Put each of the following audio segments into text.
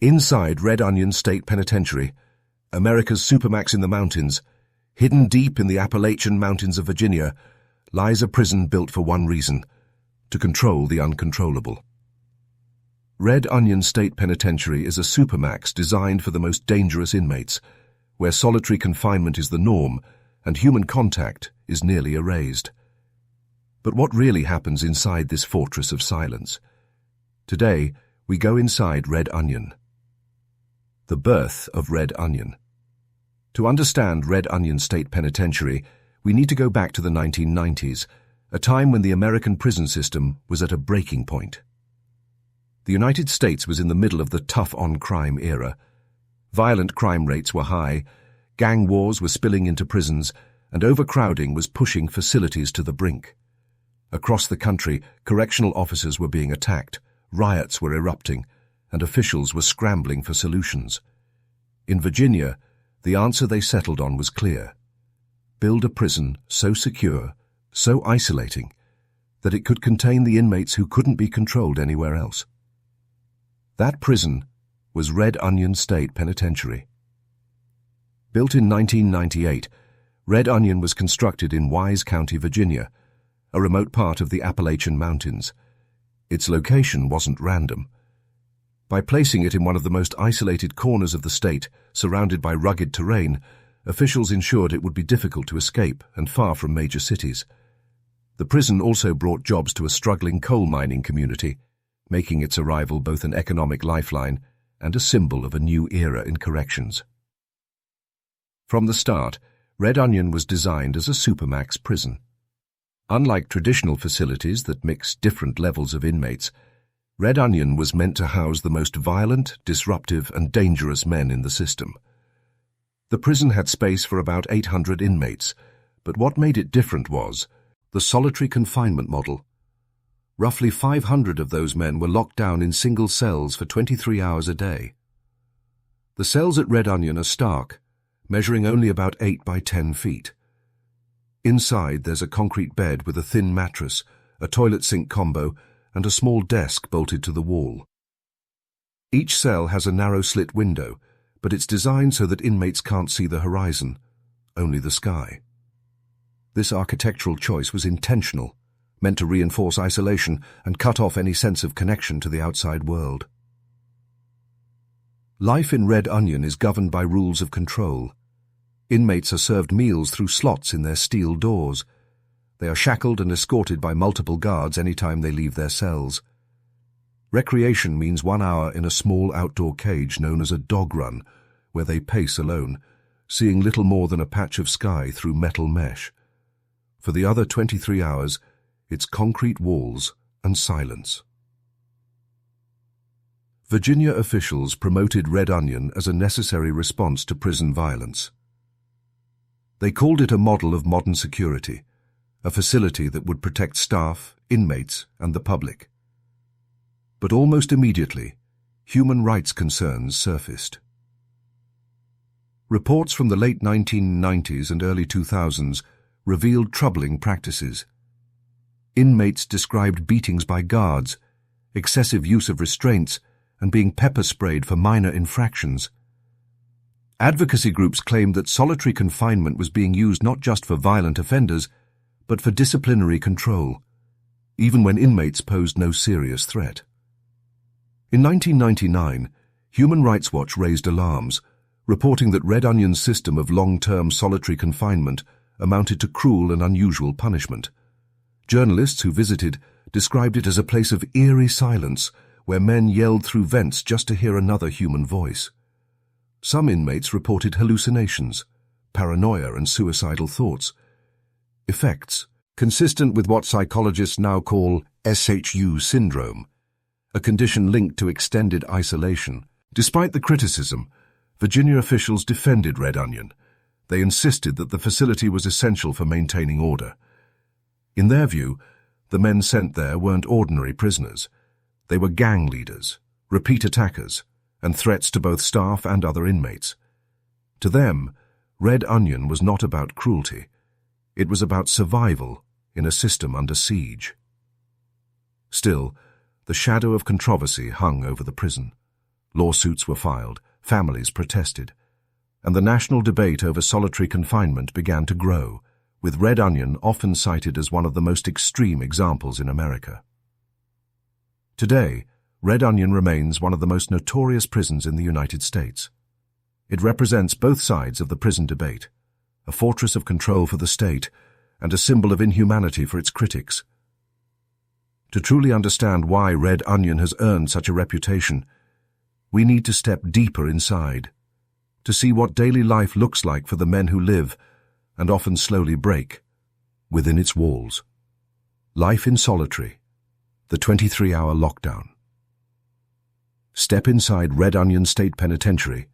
Inside Red Onion State Penitentiary, America's Supermax in the mountains, hidden deep in the Appalachian Mountains of Virginia, lies a prison built for one reason: to control the uncontrollable. Red Onion State Penitentiary is a supermax designed for the most dangerous inmates, where solitary confinement is the norm and human contact is nearly erased. But what really happens inside this fortress of silence? Today, we go inside Red Onion. The birth of Red Onion. To understand Red Onion State Penitentiary, we need to go back to the 1990s, a time when the American prison system was at a breaking point. The United States was in the middle of the tough-on-crime era. Violent crime rates were high, gang wars were spilling into prisons, and overcrowding was pushing facilities to the brink. Across the country, correctional officers were being attacked, riots were erupting, and officials were scrambling for solutions. In Virginia, the answer they settled on was clear: build a prison so secure, so isolating, that it could contain the inmates who couldn't be controlled anywhere else. That prison was Red Onion State Penitentiary. Built in 1998, Red Onion was constructed in Wise County, Virginia, a remote part of the Appalachian Mountains. Its location wasn't random. By placing it in one of the most isolated corners of the state, surrounded by rugged terrain, officials ensured it would be difficult to escape and far from major cities. The prison also brought jobs to a struggling coal mining community, making its arrival both an economic lifeline and a symbol of a new era in corrections. From the start, Red Onion was designed as a supermax prison. Unlike traditional facilities that mix different levels of inmates, Red Onion was meant to house the most violent, disruptive, and dangerous men in the system. The prison had space for about 800 inmates, but what made it different was the solitary confinement model. Roughly 500 of those men were locked down in single cells for 23 hours a day. The cells at Red Onion are stark, measuring only about 8 by 10 feet. Inside, there's a concrete bed with a thin mattress, a toilet sink combo, and a small desk bolted to the wall. Each cell has a narrow slit window, but it's designed so that inmates can't see the horizon, only the sky. This architectural choice was intentional, meant to reinforce isolation and cut off any sense of connection to the outside world. Life in Red Onion is governed by rules of control. Inmates are served meals through slots in their steel doors. They are shackled and escorted by multiple guards any time they leave their cells. Recreation means 1 hour in a small outdoor cage known as a dog run, where they pace alone, seeing little more than a patch of sky through metal mesh. For the other 23 hours, it's concrete walls and silence. Virginia officials promoted Red Onion as a necessary response to prison violence. They called it a model of modern security, a facility that would protect staff, inmates, and the public. But almost immediately, human rights concerns surfaced. Reports from the late 1990s and early 2000s revealed troubling practices. Inmates described beatings by guards, excessive use of restraints, and being pepper-sprayed for minor infractions. Advocacy groups claimed that solitary confinement was being used not just for violent offenders, but for disciplinary control, even when inmates posed no serious threat. In 1999, Human Rights Watch raised alarms, reporting that Red Onion's system of long-term solitary confinement amounted to cruel and unusual punishment. Journalists who visited described it as a place of eerie silence where men yelled through vents just to hear another human voice. Some inmates reported hallucinations, paranoia, and suicidal thoughts, effects consistent with what psychologists now call SHU syndrome, a condition linked to extended isolation. Despite the criticism, Virginia officials defended Red Onion. They insisted that the facility was essential for maintaining order. In their view, the men sent there weren't ordinary prisoners. They were gang leaders, repeat attackers, and threats to both staff and other inmates. To them, Red Onion was not about cruelty. It was about survival in a system under siege. Still, the shadow of controversy hung over the prison. Lawsuits were filed, families protested, and the national debate over solitary confinement began to grow, with Red Onion often cited as one of the most extreme examples in America. Today, Red Onion remains one of the most notorious prisons in the United States. It represents both sides of the prison debate, a fortress of control for the state and a symbol of inhumanity for its critics. To truly understand why Red Onion has earned such a reputation, we need to step deeper inside, to see what daily life looks like for the men who live, and often slowly break, within its walls. Life in solitary, the 23-hour lockdown. Step inside Red Onion State Penitentiary,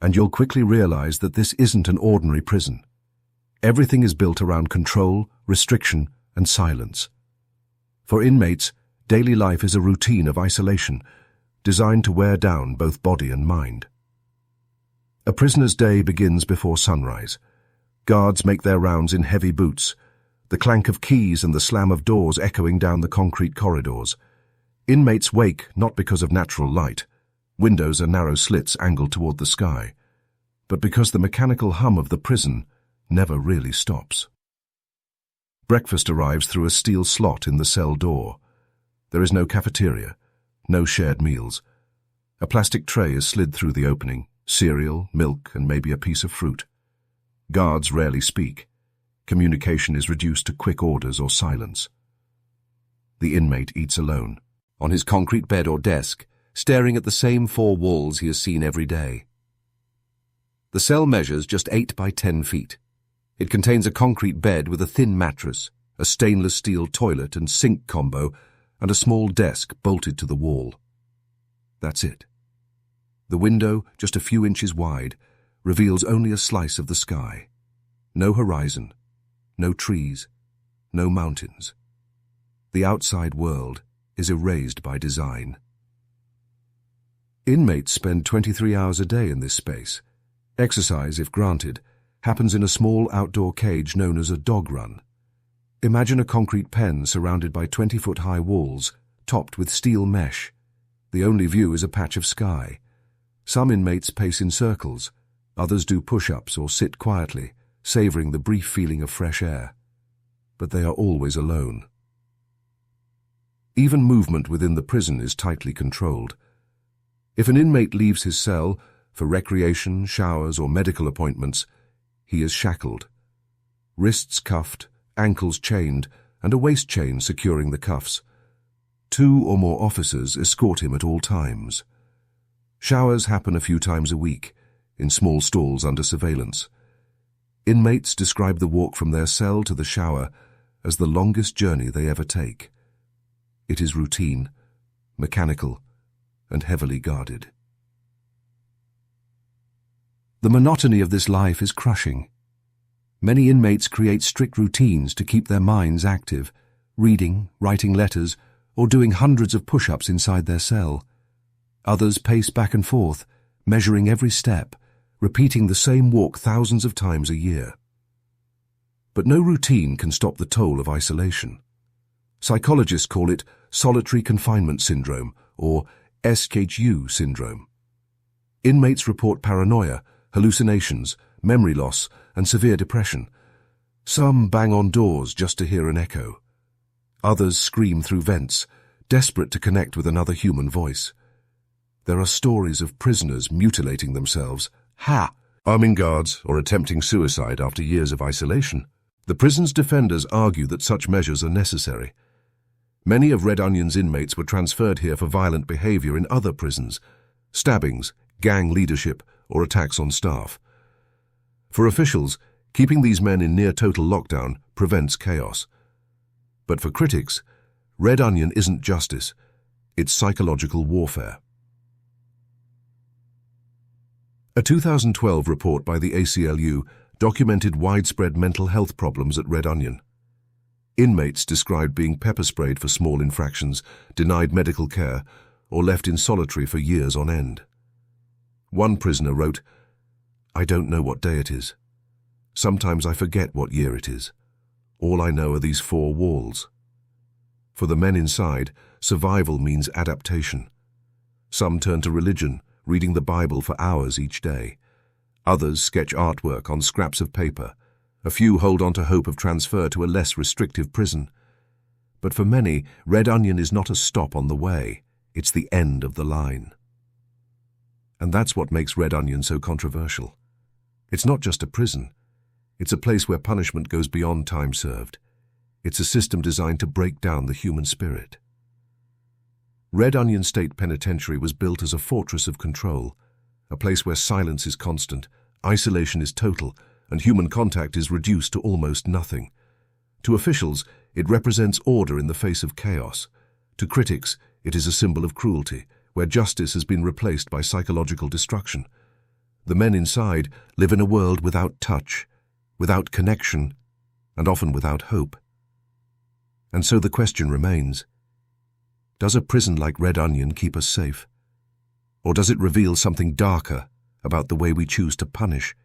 and you'll quickly realize that this isn't an ordinary prison. Everything is built around control, restriction, and silence. For inmates, daily life is a routine of isolation, designed to wear down both body and mind. A prisoner's day begins before sunrise. Guards make their rounds in heavy boots, the clank of keys and the slam of doors echoing down the concrete corridors. Inmates wake not because of natural light, windows are narrow slits angled toward the sky, but because the mechanical hum of the prison never really stops. Breakfast arrives through a steel slot in the cell door. There is no cafeteria, no shared meals. A plastic tray is slid through the opening, cereal, milk, and maybe a piece of fruit. Guards rarely speak. Communication is reduced to quick orders or silence. The inmate eats alone, on his concrete bed or desk, staring at the same four walls he has seen every day. The cell measures just 8 by 10 feet. It contains a concrete bed with a thin mattress, a stainless steel toilet and sink combo, and a small desk bolted to the wall. That's it. The window, just a few inches wide, reveals only a slice of the sky. No horizon, no trees, no mountains. The outside world is erased by design. Inmates spend 23 hours a day in this space. Exercise, if granted, happens in a small outdoor cage known as a dog run. Imagine a concrete pen surrounded by 20-foot-high walls, topped with steel mesh. The only view is a patch of sky. Some inmates pace in circles, others do push-ups or sit quietly, savoring the brief feeling of fresh air. But they are always alone. Even movement within the prison is tightly controlled. If an inmate leaves his cell for recreation, showers, or medical appointments, he is shackled. Wrists cuffed, ankles chained, and a waist chain securing the cuffs. 2 or more officers escort him at all times. Showers happen a few times a week, in small stalls under surveillance. Inmates describe the walk from their cell to the shower as the longest journey they ever take. It is routine, mechanical, and heavily guarded. The monotony of this life is crushing. Many inmates create strict routines to keep their minds active, reading, writing letters, or doing hundreds of push-ups inside their cell. Others pace back and forth, measuring every step, repeating the same walk thousands of times a year. But no routine can stop the toll of isolation. Psychologists call it solitary confinement syndrome, or SKU syndrome. Inmates report paranoia, hallucinations, memory loss, and severe depression. Some bang on doors just to hear an echo. Others scream through vents, desperate to connect with another human voice. There are stories of prisoners mutilating themselves, arming guards, or attempting suicide after years of isolation. The prison's defenders argue that such measures are necessary. Many of Red Onion's inmates were transferred here for violent behavior in other prisons, stabbings, gang leadership, or attacks on staff. For officials, keeping these men in near-total lockdown prevents chaos. But for critics, Red Onion isn't justice, it's psychological warfare. A 2012 report by the ACLU documented widespread mental health problems at Red Onion. Inmates described being pepper-sprayed for small infractions, denied medical care, or left in solitary for years on end. One prisoner wrote, "I don't know what day it is. Sometimes I forget what year it is. All I know are these 4 walls." For the men inside, survival means adaptation. Some turn to religion, reading the Bible for hours each day. Others sketch artwork on scraps of paper. A few hold on to hope of transfer to a less restrictive prison. But for many, Red Onion is not a stop on the way. It's the end of the line. And that's what makes Red Onion so controversial. It's not just a prison. It's a place where punishment goes beyond time served. It's a system designed to break down the human spirit. Red Onion State Penitentiary was built as a fortress of control, a place where silence is constant, isolation is total, and human contact is reduced to almost nothing. To officials, it represents order in the face of chaos. To critics, it is a symbol of cruelty, where justice has been replaced by psychological destruction. The men inside live in a world without touch, without connection, and often without hope. And so the question remains, does a prison like Red Onion keep us safe? Or does it reveal something darker about the way we choose to punish?